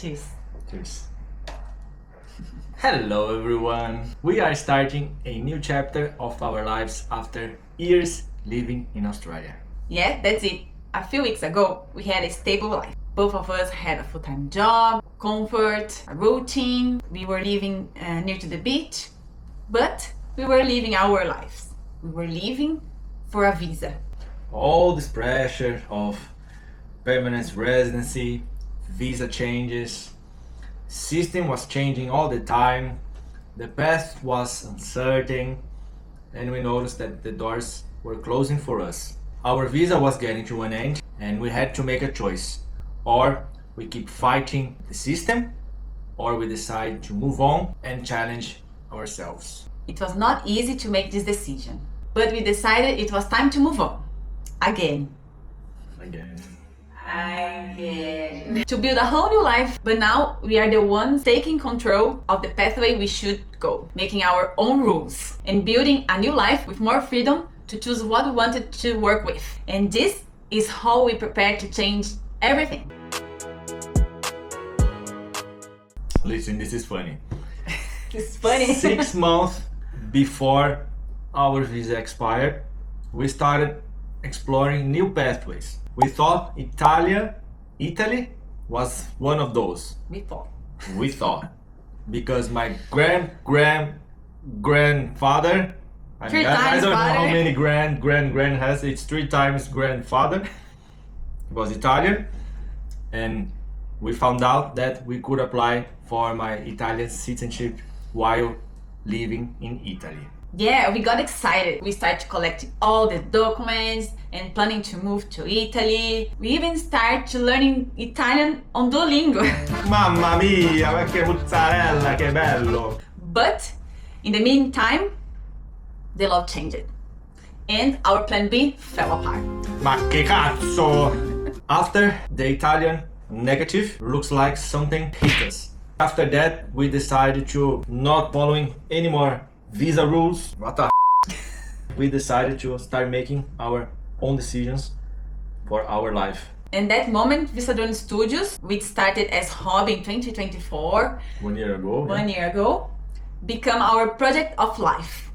Cheers. Cheers. Hello everyone! We are starting a new chapter of our lives after years living in Australia. Yeah, that's it. A few weeks ago, we had a stable life. Both of us had a full-time job, comfort, a routine. We were living near to the beach, but we were living our lives. We were living for a visa. All this pressure of permanent residency, visa changes, system was changing all the time, the path was uncertain, and we noticed that the doors were closing for us. Our visa was getting to an end and we had to make a choice. Or we keep fighting the system, or we decide to move on and challenge ourselves. It was not easy to make this decision, but we decided it was time to move on. Again. To build a whole new life, but now we are the ones taking control of the pathway we should go, making our own rules and building a new life with more freedom to choose what we wanted to work with. And this is how we prepare to change everything. Listen, this is funny. It's funny. 6 months before our visa expired, we started exploring new pathways. We thought Italy was one of those. We thought. Because my grandfather, I don't know how many grand has, it's 3 times grandfather. He was Italian, and we found out that we could apply for my Italian citizenship while living in Italy. Yeah, we got excited. We started collecting all the documents and planning to move to Italy. We even started learning Italian on Duolingo. Mamma mia, ma che mozzarella, che bello! But in the meantime, the law changed and our plan B fell apart. Ma che cazzo! After the Italian negative, looks like something hit us. After that, we decided to not following any more visa rules. What the We decided to start making our own decisions for our life. And that moment, Visadrone Studios, which started as hobby in 2024, 1 year ago. one year ago, become our project of life.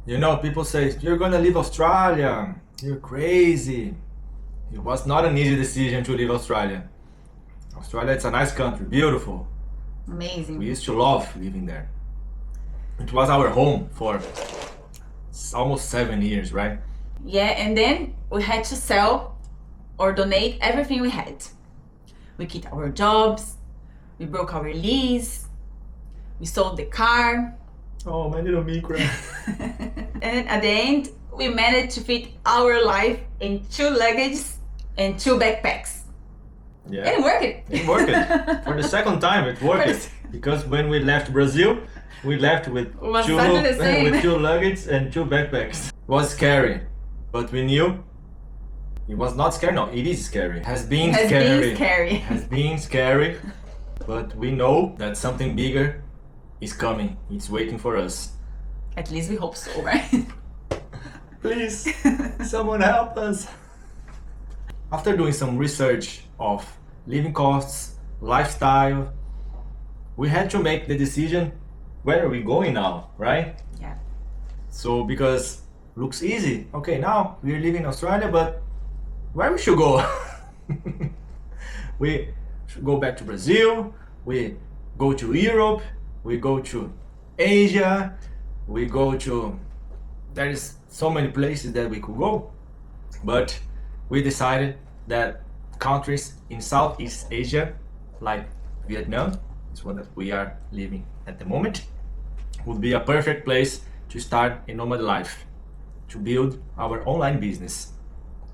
You know, people say, you're gonna leave Australia, you're crazy. It was not an easy decision to leave Australia. Australia, it's a nice country, beautiful. Amazing. We used to love living there. It was our home for almost 7 years, right? Yeah, and then we had to sell or donate everything we had. We quit our jobs, we broke our lease, we sold the car. Oh, my little micro. And at the end, we managed to fit our life in 2 luggages and 2 backpacks. Yeah. And it worked. It worked. For the second time, it worked. Because when we left Brazil, we left with Was exactly the same. with 2 luggage and 2 backpacks. It was scary, but we knew it was not scary. No, it is scary. Has been scary. But we know that something bigger is coming. It's waiting for us. At least we hope so, right? Please, someone help us. After doing some research of living costs, lifestyle, we had to make the decision, where are we going now, right? Yeah. So because looks easy, okay, now we're living in Australia, but where we should go? We should go back to Brazil, we go to Europe, we go to Asia, we go to, there is so many places that we could go, but we decided that countries in Southeast Asia, like Vietnam, is one that we are living at the moment, would be a perfect place to start a nomad life, to build our online business,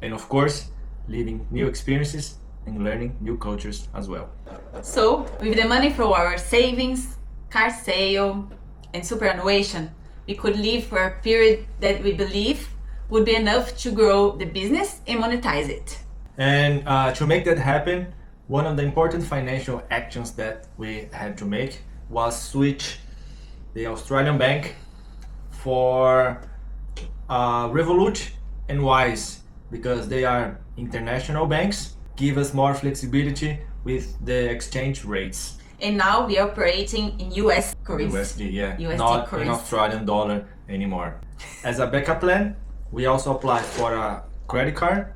and of course, living new experiences and learning new cultures as well. So, with the money from our savings, car sale, and superannuation, we could live for a period that we believe would be enough to grow the business and monetize it. And to make that happen, one of the important financial actions that we had to make was switch the Australian bank for Revolut and Wise, because they are international banks, give us more flexibility with the exchange rates. And now we are operating in US currency. USD, yeah. USD Not currency. in Australian dollar anymore. As a backup plan, we also applied for a credit card,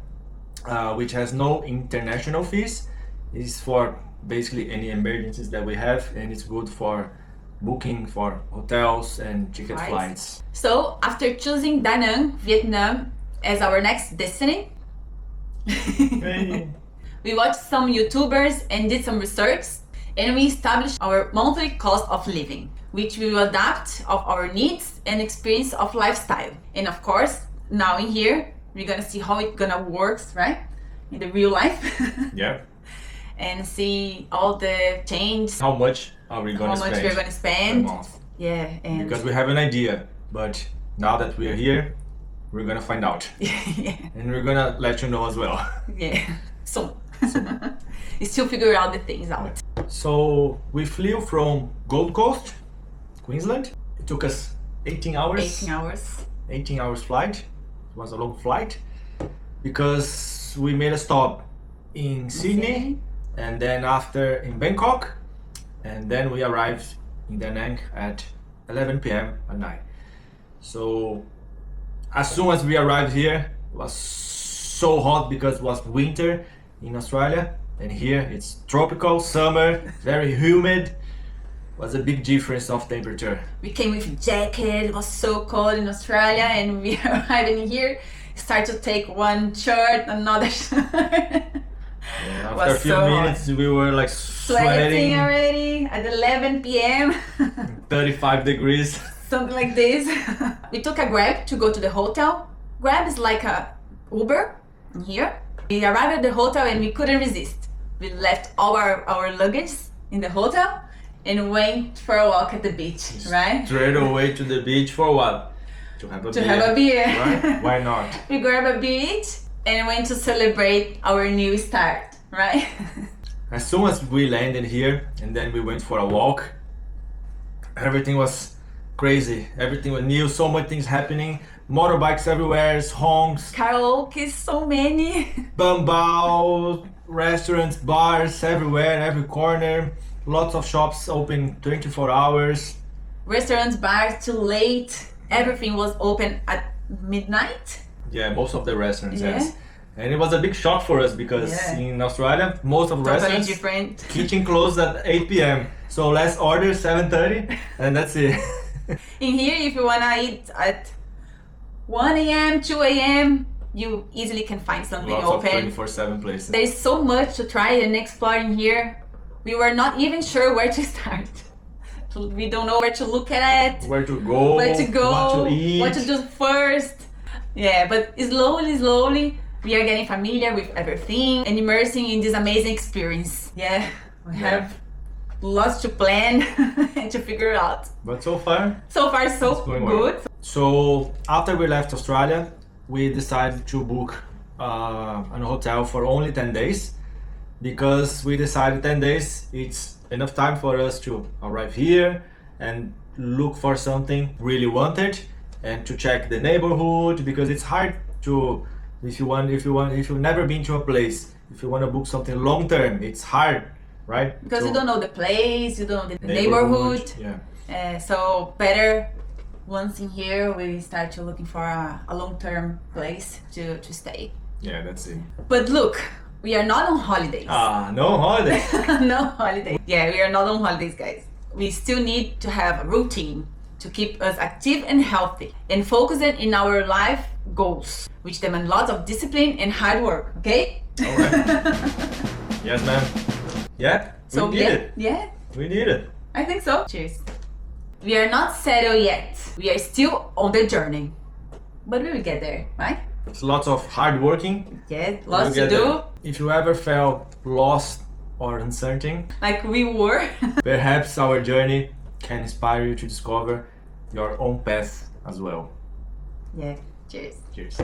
which has no international fees. It's for basically any emergencies that we have, and it's good for booking for hotels and ticket flights. So after choosing Da Nang, Vietnam as our next destiny, Hey. we watched some YouTubers and did some research, and we established our monthly cost of living, which we will adapt of our needs and experience of lifestyle. And of course, now in here, we're gonna see how it gonna works, right? In the real life. Yeah. And see all the change. How much are we going to spend? How much we're gonna spend. per month? Yeah, and Because we have an idea, but now that we are here, we're gonna find out. yeah, And we're gonna let you know as well. yeah. So you still figure out the things out. So we flew from Gold Coast, Queensland. It took us 18 hours. 18 hours. 18 hours flight. It was a long flight because we made a stop in Sydney and then after in Bangkok, and then we arrived in Da Nang at 11 p.m. at night. So as soon as we arrived here, it was so hot because it was winter in Australia, and here it's tropical summer, very humid. Was a big difference of temperature. We came with jacket. It was so cold in Australia, and we arrived in here. Start to take one shirt, another shirt. Yeah, after a Was few so minutes, we were like Sweating sweating, already at 11 p.m. 35 degrees. Something like this. We took a Grab to go to the hotel. Grab is like a Uber in here. We arrived at the hotel and we couldn't resist. We left all our luggage in the hotel and went for a walk at the beach, right? Straight away to the beach for what? To have a To beer. have a beer. Right? Why not? We grabbed a beach and went to celebrate our new start, right? As soon as we landed here and then we went for a walk, everything was crazy. Everything was new, so many things happening. Motorbikes everywhere, honks, Karaoke, so many. bamboo, restaurants, bars everywhere, every corner. Lots of shops open 24 hours. Restaurants, bars, too late. Everything was open at midnight. Yeah, most of the restaurants, Yeah. yes. And it was a big shock for us because Yeah. in Australia, most of the Totally restaurants, different. kitchen closed at 8 p.m. So let's order 7:30 and that's it. In here, if you wanna eat at 1 a.m., 2 a.m., you easily can find something Lots of open. 24/7 places. There's so much to try and explore in here. We were not even sure where to start. We don't know where to look at, Where to go, what to eat. what to do first. Yeah, but slowly, we are getting familiar with everything and immersing in this amazing experience. Yeah, we have lots to plan and to figure out. But so far, So far, so it's going good. well. So after we left Australia, we decided to book an hotel for only 10 days because we decided 10 days it's enough time for us to arrive here and look for something really wanted and to check the neighborhood, because it's hard to if you've never been to a place, if you want to book something long term, it's hard, right? Because So, you don't know the place, you don't know the neighborhood. Yeah. So better once in here we start to looking for a long-term place to stay. Yeah, that's it. But look, we are not on holidays. No holiday. No holidays. Yeah, we are not on holidays, guys. We still need to have a routine to keep us active and healthy and focused in our life goals, which demand lots of discipline and hard work, okay? All right. Yes, ma'am. Yeah, So we did it. Yeah, We did it. I think so. Cheers. We are not settled yet. We are still on the journey. But we will get there, right? It's lots of hard working. Yeah, We'll lots to get do. there. If you ever felt lost or uncertain, Like we were. perhaps our journey can inspire you to discover your own path as well. Yeah, cheers. Cheers.